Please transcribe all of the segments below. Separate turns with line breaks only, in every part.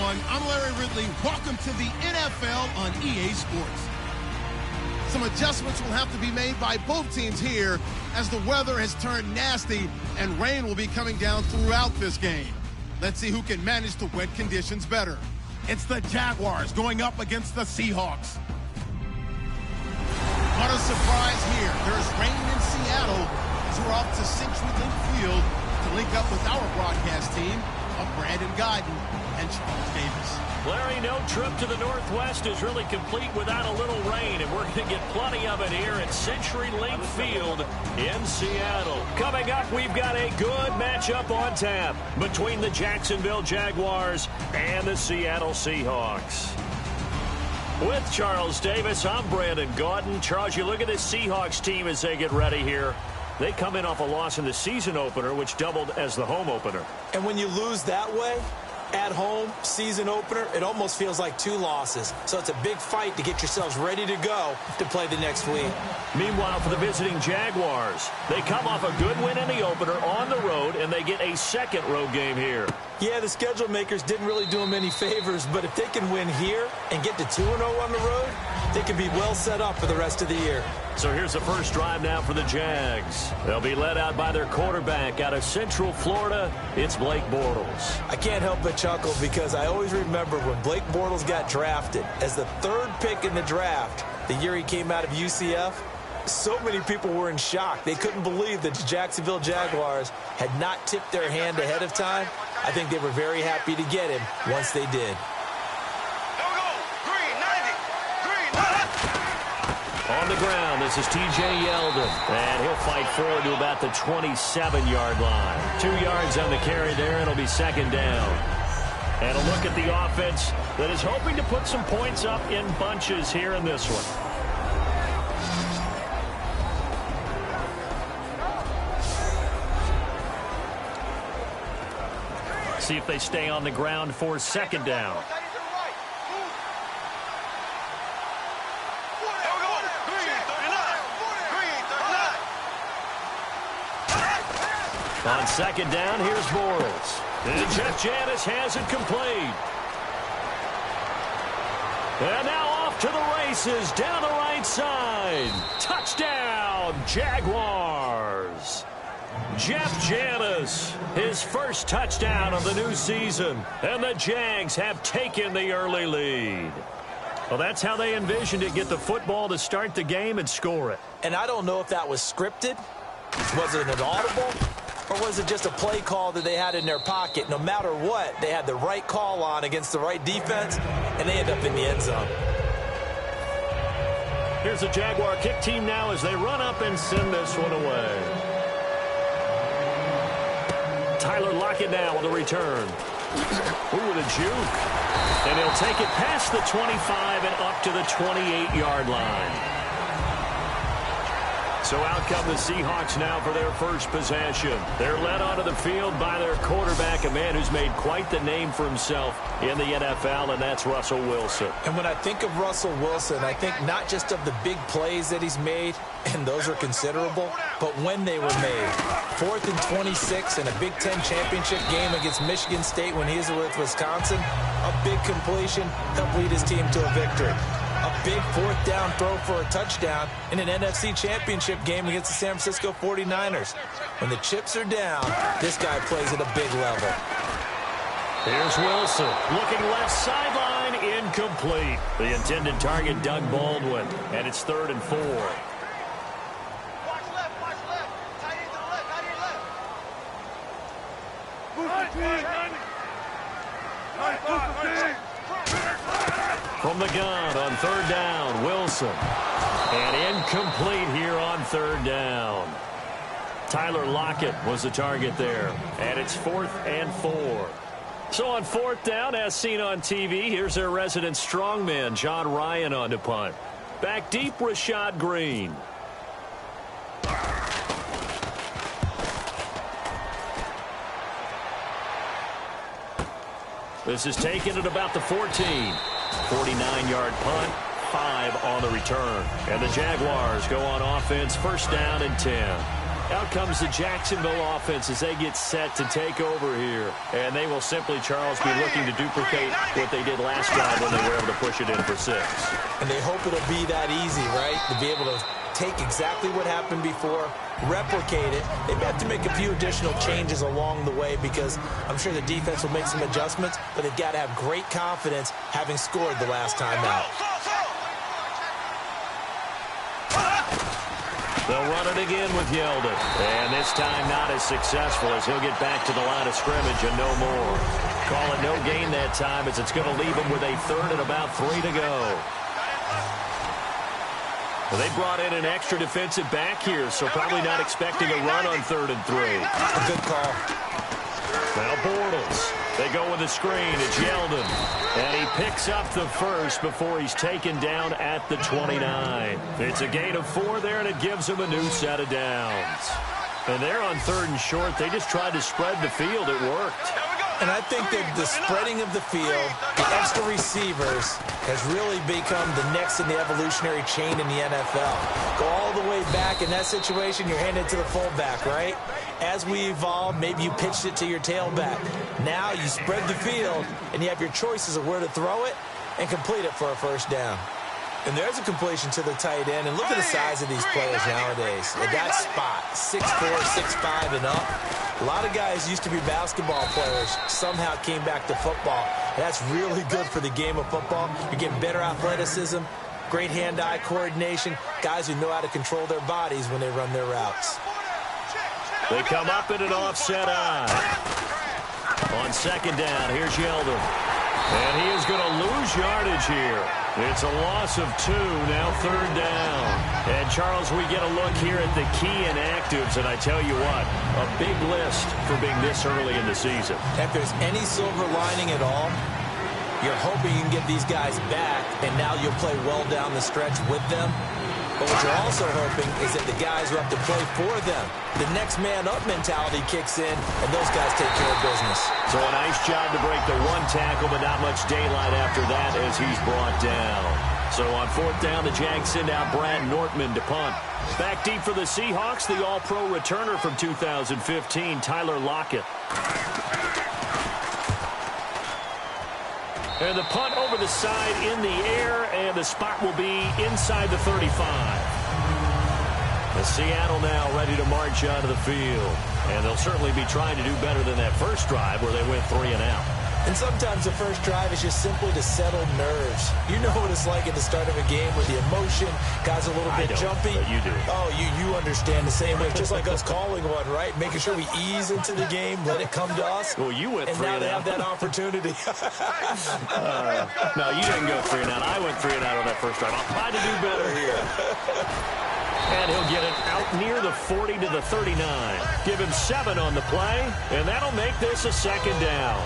everyone. I'm Larry Ridley. Welcome to the NFL on EA Sports. Some adjustments will have to be made by both teams here as the weather has turned nasty and rain will be coming down throughout this game. Let's see who can manage the wet conditions better. It's the Jaguars going up against the Seahawks. What a surprise here. There's rain in Seattle as we're off to CenturyLink Field to link up with our broadcast team of Brandon Guyton and Charles Davis.
Larry, no trip to the Northwest is really complete without a little rain, and we're going to get plenty of it here at CenturyLink Field in Seattle. Coming up, we've got a good matchup on tap between the Jacksonville Jaguars and the Seattle Seahawks. With Charles Davis, I'm Brandon Guyton. Charles, you look at this Seahawks team as they get ready here. They come in off a loss in the season opener, which doubled as the home opener.
And when you lose that way, at home, season opener, it almost feels like 2 losses. So it's a big fight to get yourselves ready to go to play the next week.
Meanwhile, for the visiting Jaguars, they come off a good win in the opener on the road, and they get a second road game here.
Yeah, the schedule makers didn't really do them any favors, but if they can win here and get to 2-0 on the road, they can be well set up for the rest of the year.
So here's the first drive now for the Jags. They'll be led out by their quarterback out of Central Florida. It's Blake Bortles.
I can't help but chuckle because I always remember when Blake Bortles got drafted as the 3rd pick in the draft, the year he came out of UCF. So many people were in shock. They couldn't believe that the Jacksonville Jaguars had not tipped their hand ahead of time. I think they were very happy to get him once they did.
On the ground, this is T.J. Yeldon, and he'll fight forward to about the 27-yard line. 2 yards on the carry there, and it'll be second down. And a look at the offense that is hoping to put some points up in bunches here in this one. See if they stay on the ground for second down. On second down, here's Bortles. And Jeff Janis has it complete. And now off to the races down the right side. Touchdown, Jaguars. Jeff Janis, his first touchdown of the new season. And the Jags have taken the early lead. Well, that's how they envisioned it. Get the football to start the game and score it.
And I don't know if that was scripted. Was it an audible? Or was it just a play call that they had in their pocket? No matter what, they had the right call on against the right defense, and they end up in the end zone.
Here's the Jaguar kick team now as they run up and send this one away. Tyler Lockett now with a return. Ooh, with a juke. And he'll take it past the 25 and up to the 28-yard line. So out come the Seahawks now for their first possession. They're led onto the field by their quarterback, a man who's made quite the name for himself in the NFL, and that's Russell Wilson.
And when I think of Russell Wilson, I think not just of the big plays that he's made, and those are considerable, but when they were made. 4th and 26 in a Big Ten championship game against Michigan State when he was with Wisconsin, a big completion helped lead his team to a victory. A big 4th down throw for a touchdown in an NFC championship game against the San Francisco 49ers. When the chips are down, this guy plays at a big level.
Here's Wilson looking left sideline, incomplete. The intended target, Doug Baldwin, and it's 3rd and 4.
Watch left. Tight end to the left,
From the gun on 3rd down, Wilson. And incomplete here on 3rd down. Tyler Lockett was the target there. And it's 4th and 4. So on 4th down, as seen on TV, here's their resident strongman, John Ryan, on to punt. Back deep, Rashad Green. This is taken at about the 14. 49-yard punt, 5 on the return. And the Jaguars go on offense, 1st down and 10. Out comes the Jacksonville offense as they get set to take over here. And they will simply, Charles, be looking to duplicate what they did last drive when they were able to push it in for 6.
And they hope it'll be that easy, right? To be able to take exactly what happened before, replicate it. They may have to make a few additional changes along the way because I'm sure the defense will make some adjustments, but they've got to have great confidence having scored the last time out.
They'll run it again with Yeldon. And this time not as successful as he'll get back to the line of scrimmage and no more. Call it no gain that time as it's going to leave him with a 3rd and about 3 to go. Well, they brought in an extra defensive back here, so probably not expecting a run on 3rd and 3.
A good call.
Now Bortles. They go with a screen. It's Yeldon. And he picks up the first before he's taken down at the 29. It's a gain of 4 there, and it gives him a new set of downs. And they're on 3rd and short. They just tried to spread the field. It worked.
And I think that the spreading of the field, the extra receivers, has really become the next in the evolutionary chain in the NFL. Go all the way back in that situation, you're handed to the fullback, right? As we evolve, maybe you pitched it to your tailback. Now you spread the field, and you have your choices of where to throw it and complete it for a 1st down. And there's a completion to the tight end. And look at the size of these players nowadays. At that spot, 6'4", 6'5", and up. A lot of guys used to be basketball players, somehow came back to football. And that's really good for the game of football. You're getting better athleticism, great hand-eye coordination, guys who know how to control their bodies when they run their routes.
They come up in an offset eye. On 2nd down, here's Yeldon. And he is going to lose yardage here. It's a loss of 2, now 3rd down. And, Charles, we get a look here at the key inactives, and I tell you what, a big list for being this early in the season.
If there's any silver lining at all, you're hoping you can get these guys back, and now you'll play well down the stretch with them. But what you're also hoping is that the guys who have to play for them, the next man up mentality kicks in, and those guys take care of business.
So a nice job to break the 1 tackle, but not much daylight after that as he's brought down. So on 4th down, the Jags send out Brad Nortman to punt. Back deep for the Seahawks, the All-Pro returner from 2015, Tyler Lockett. And the punt over the side in the air, and the spot will be inside the 35. The Seattle now ready to march out of the field. And they'll certainly be trying to do better than that first drive where they went 3 and out.
And sometimes the first drive is just simply to settle nerves. You know what it's like at the start of a game with the emotion, guys a little bit jumpy.
But you do.
Oh, you understand the same way. Just like us calling one, right? Making sure we ease into the game, let it come to us.
Well, you went 3 and out.
And now they have that opportunity.
No, you didn't go 3 and out. I went 3 and out on that first drive. I'll try to do better here. And he'll get it out near the 40 to the 39. Give him 7 on the play, and that'll make this a 2nd down.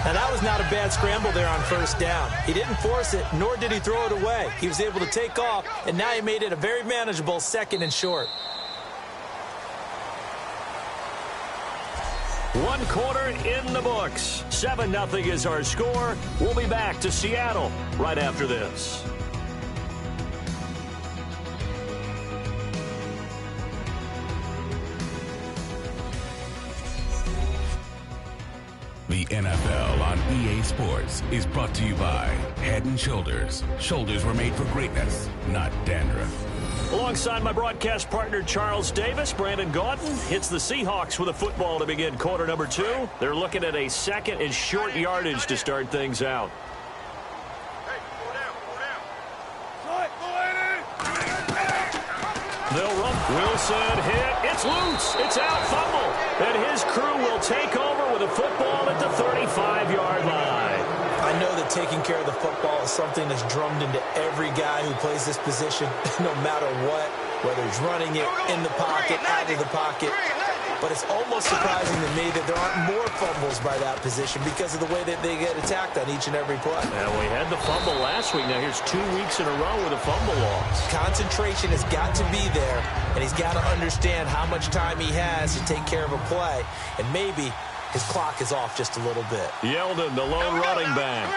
And that was not a bad scramble there on 1st down. He didn't force it, nor did he throw it away. He was able to take off, and now he made it a very manageable 2nd and short.
1 quarter in the books. 7-0 is our score. We'll be back to Seattle right after this.
The NFL on EA Sports is brought to you by Head & Shoulders. Shoulders were made for greatness, not dandruff.
Alongside my broadcast partner, Charles Davis, Brandon Gaudin hits the Seahawks with a football to begin quarter number 2. They're looking at a 2nd and short yardage to start things out. They'll run. Wilson hit. It's loose. It's out. Fumble. And his crew will take over with a football at the 35-yard line.
I know that taking care of the football is something that's drummed into every guy who plays this position, no matter what, whether he's running it, in the pocket, out of the pocket. But it's almost surprising to me that there aren't more fumbles by that position because of the way that they get attacked on each and every play.
And we had the fumble last week. Now here's 2 weeks in a row with a fumble loss.
Concentration has got to be there, and he's got to understand how much time he has to take care of a play. And maybe his clock is off just a little bit.
Yeldon, the lone running back.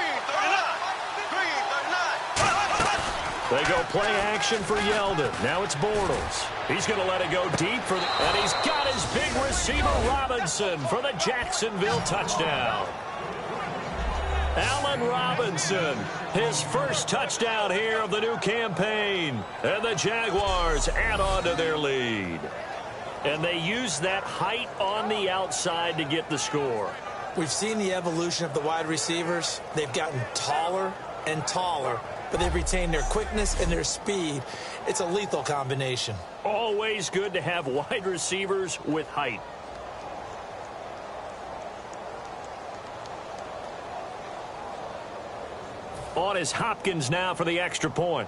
They go play action for Yeldon. Now it's Bortles. He's going to let it go deep for the, and he's got his big receiver Robinson for the Jacksonville touchdown. Allen Robinson, his first touchdown here of the new campaign. And the Jaguars add on to their lead. And they use that height on the outside to get the score.
We've seen the evolution of the wide receivers. They've gotten taller and taller, but they've retained their quickness and their speed. It's a lethal combination.
Always good to have wide receivers with height. On is Hopkins now for the extra point.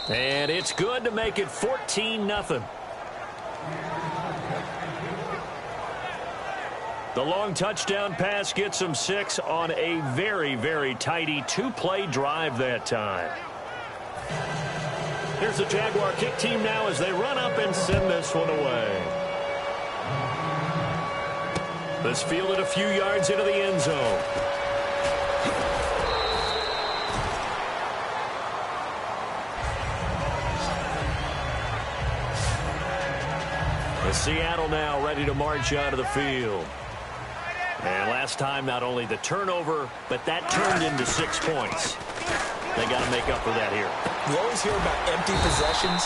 And it's good to make it 14-0. The long touchdown pass gets them 6 on a very, very tidy 2-play drive that time. Here's the Jaguar kick team now as they run up and send this one away. This fielded a few yards into the end zone. The Seattle now ready to march out of the field. And last time, not only the turnover, but that turned into 6 points. They got to make up for that here.
We always hear about empty possessions,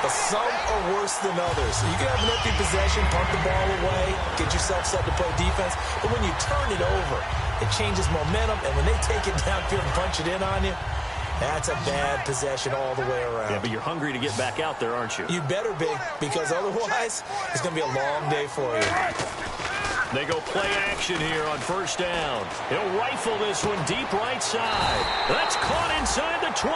but some are worse than others. You can have an empty possession, punt the ball away, get yourself set to play defense, but when you turn it over, it changes momentum, and when they take it downfield and punch it in on you, that's a bad possession all the way around.
Yeah, but you're hungry to get back out there, aren't you?
You better be, because otherwise, it's going to be a long day for you.
They go play action here on first down. He'll rifle this one deep right side. That's caught inside the 20.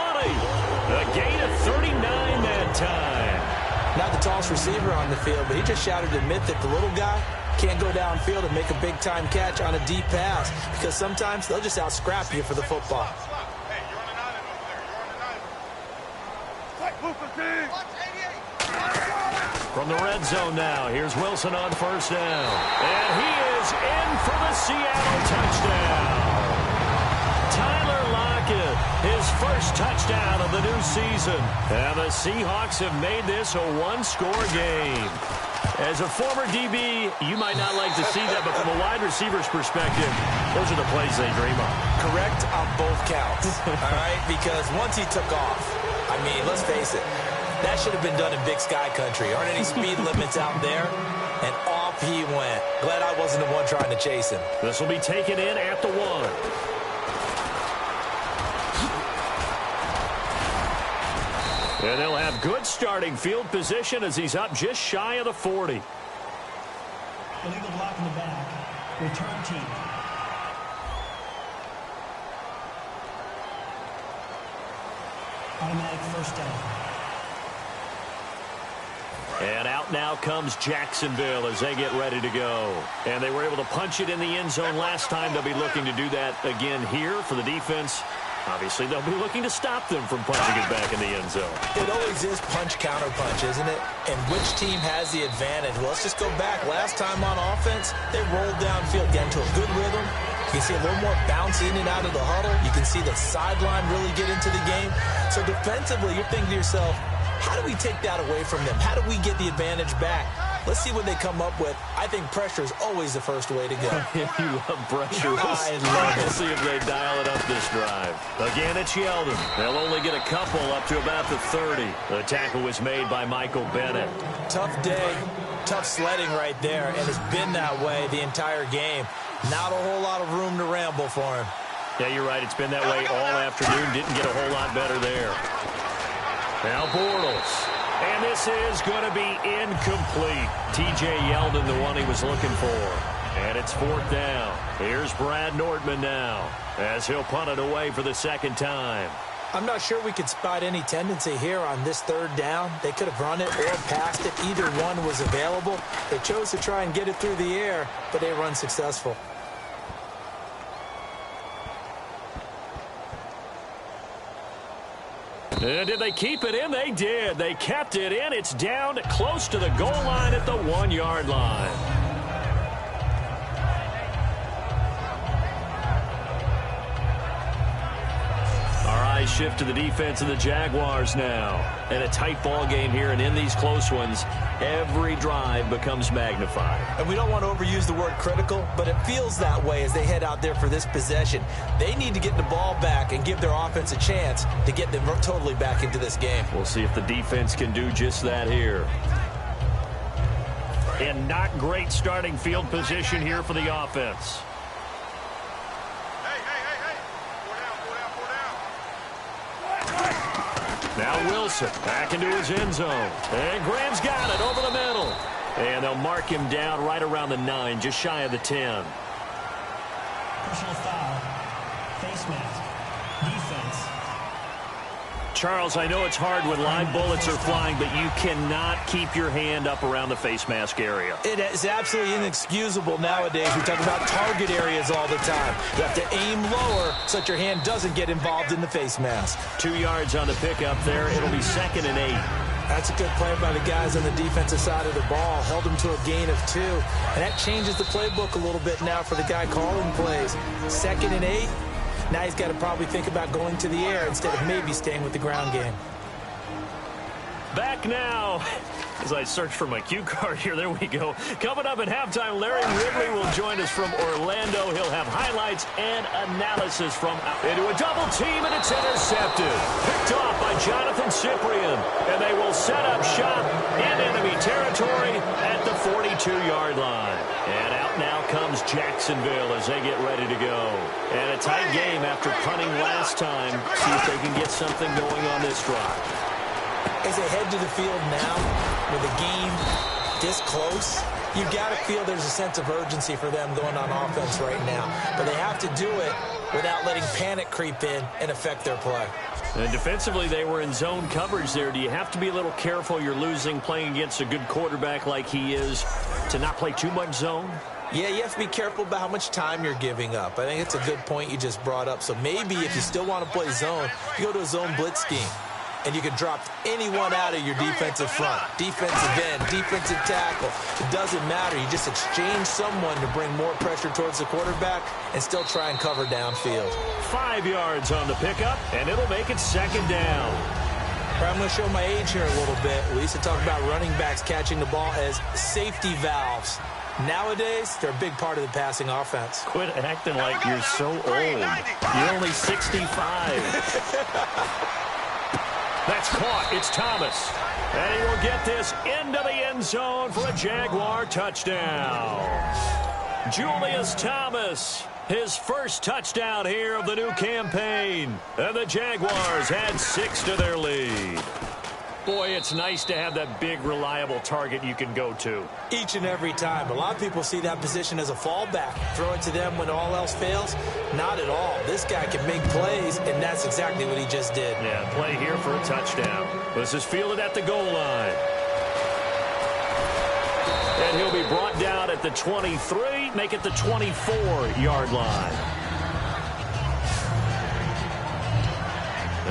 A gain of 39 that time.
Not the tallest receiver on the field, but he just shouted to admit that the little guy can't go downfield and make a big-time catch on a deep pass, because sometimes they'll just out-scrap you for the football.
From the red zone now, here's Wilson on first down. And he is in for the Seattle touchdown. Tyler Lockett, his first touchdown of the new season. And the Seahawks have made this a one-score game. As a former DB, you might not like to see that, but from a wide receiver's perspective, those are the plays they dream of.
Correct on both counts, all right? Because once he took off, I mean, let's face it, that should have been done in Big Sky Country. Aren't any speed limits out there? And off he went. Glad I wasn't the one trying to chase him.
This will be taken in at the 1. And they'll have good starting field position as he's up just shy of the 40.
Illegal block in the back. Return team. Automatic first down.
And out now comes Jacksonville as they get ready to go. And they were able to punch it in the end zone last time. They'll be looking to do that again here for the defense. Obviously, they'll be looking to stop them from punching it back in the end zone.
It always is punch-counter-punch, isn't it? And which team has the advantage? Well, let's just go back. Last time on offense, they rolled downfield, got into a good rhythm. You can see a little more bounce in and out of the huddle. You can see the sideline really get into the game. So defensively, you're thinking to yourself, how do we take that away from them? How do we get the advantage back? Let's see what they come up with. I think pressure is always the first way to go.
You love pressure.
I love it.
We'll see if they dial it up this drive. Again, it's Yeldon. They'll only get a couple up to about the 30. The tackle was made by Michael Bennett.
Tough day, tough sledding right there, and it's been that way the entire game. Not a whole lot of room to ramble for him.
Yeah, you're right. It's been that way all afternoon. Didn't get a whole lot better there. Now Bortles. And this is going to be incomplete. T.J. Yeldon, the one he was looking for. And it's 4th down. Here's Brad Nordman now as he'll punt it away for the second time.
I'm not sure we could spot any tendency here on this 3rd down. They could have run it or passed it. Either one was available. They chose to try and get it through the air, but they were unsuccessful.
And did they keep it in? They did. They kept it in. It's down close to the goal line at the 1-yard line. Nice shift to the defense of the Jaguars now. And a tight ball game here, and in these close ones, every drive becomes magnified.
And we don't want to overuse the word critical, but it feels that way as they head out there for this possession. They need to get the ball back and give their offense a chance to get them totally back into this game.
We'll see if the defense can do just that here. And not great starting field position here for the offense. Now Wilson back into his end zone. And Graham's got it over the middle. And they'll mark him down right around the 9, just shy of the 10.
Personal foul. Face mask. Defense.
Charles, I know it's hard when live bullets are flying, but you cannot keep your hand up around the face mask area.
It is absolutely inexcusable nowadays. We talk about target areas all the time. You have to aim lower so that your hand doesn't get involved in the face mask.
2 yards on the pickup there. It'll be 2nd and 8.
That's a good play by the guys on the defensive side of the ball. Held them to a gain of 2. And that changes the playbook a little bit now for the guy calling plays. 2nd and 8. Now he's got to probably think about going to the air instead of maybe staying with the ground game.
Back now. As I search for my cue card here, there we go. Coming up at halftime, Larry Ridley will join us from Orlando. He'll have highlights and analysis from into a double team, and it's intercepted. Picked off by Jonathan Cyprien, and they will set up shop in enemy territory at the 42-yard line. And out now comes Jacksonville as they get ready to go. And a tight game after punting last time. See if they can get something going on this drive.
As they head to the field now, with a game this close, you've got to feel there's a sense of urgency for them going on offense right now. But they have to do it without letting panic creep in and affect their play.
And defensively, they were in zone coverage there. Do you have to be a little careful? You're losing playing against a good quarterback like he is to not play too much zone?
Yeah, you have to be careful about how much time you're giving up. I think it's a good point you just brought up. So maybe if you still want to play zone, you go to a zone blitz scheme. And you can drop anyone out of your defensive front. Defensive end, defensive tackle. It doesn't matter. You just exchange someone to bring more pressure towards the quarterback and still try and cover downfield.
5 yards on the pickup, and it'll make it 2nd down.
I'm going to show my age here a little bit. We used to talk about running backs catching the ball as safety valves. Nowadays, they're a big part of the passing offense.
Quit acting like you're so old. You're only 65. That's caught. It's Thomas. And he will get this into the end zone for a Jaguar touchdown. Julius Thomas, his first touchdown here of the new campaign. And the Jaguars add 6 to their lead. Boy, it's nice to have that big, reliable target you can go to.
Each and every time. A lot of people see that position as a fallback. Throw it to them when all else fails. Not at all. This guy can make plays, and that's exactly what he just did.
Yeah, play here for a touchdown. This is fielded at the goal line. And he'll be brought down at the 23, make it the 24-yard line.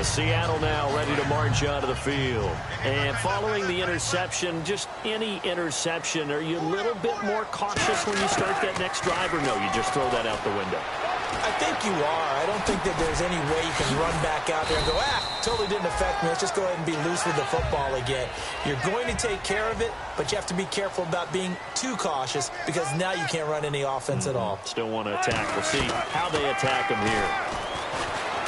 Seattle now ready to march out of the field. And following the interception, just any interception, are you a little bit more cautious when you start that next drive, or no, you just throw that out the window?
I think you are. I don't think that there's any way you can run back out there and go, totally didn't affect me. Let's just go ahead and be loose with the football again. You're going to take care of it, but you have to be careful about being too cautious because now you can't run any offense at all.
Still want to attack. We'll see how they attack him here.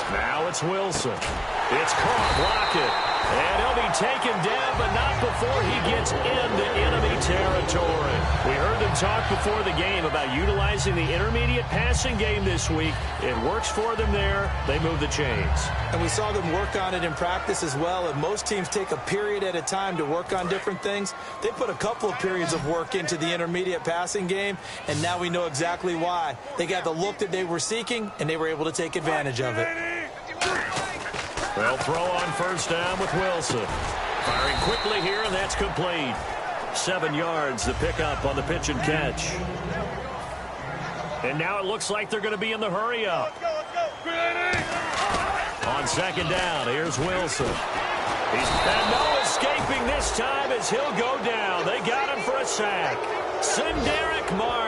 Now it's Wilson. It's caught, block it. And he'll be taken down, but not before he gets into enemy territory. We heard them talk before the game about utilizing the intermediate passing game this week. It works for them there. They move the chains.
And we saw them work on it in practice as well. And most teams take a period at a time to work on different things. They put a couple of periods of work into the intermediate passing game, and now we know exactly why. They got the look that they were seeking, and they were able to take advantage of it.
They'll throw on first down with Wilson. Firing quickly here, and that's complete. 7 yards, the pickup on the pitch and catch. And now it looks like they're going to be in the hurry-up. On second down, here's Wilson. And no escaping this time as he'll go down. They got him for a sack. Sinderic Mark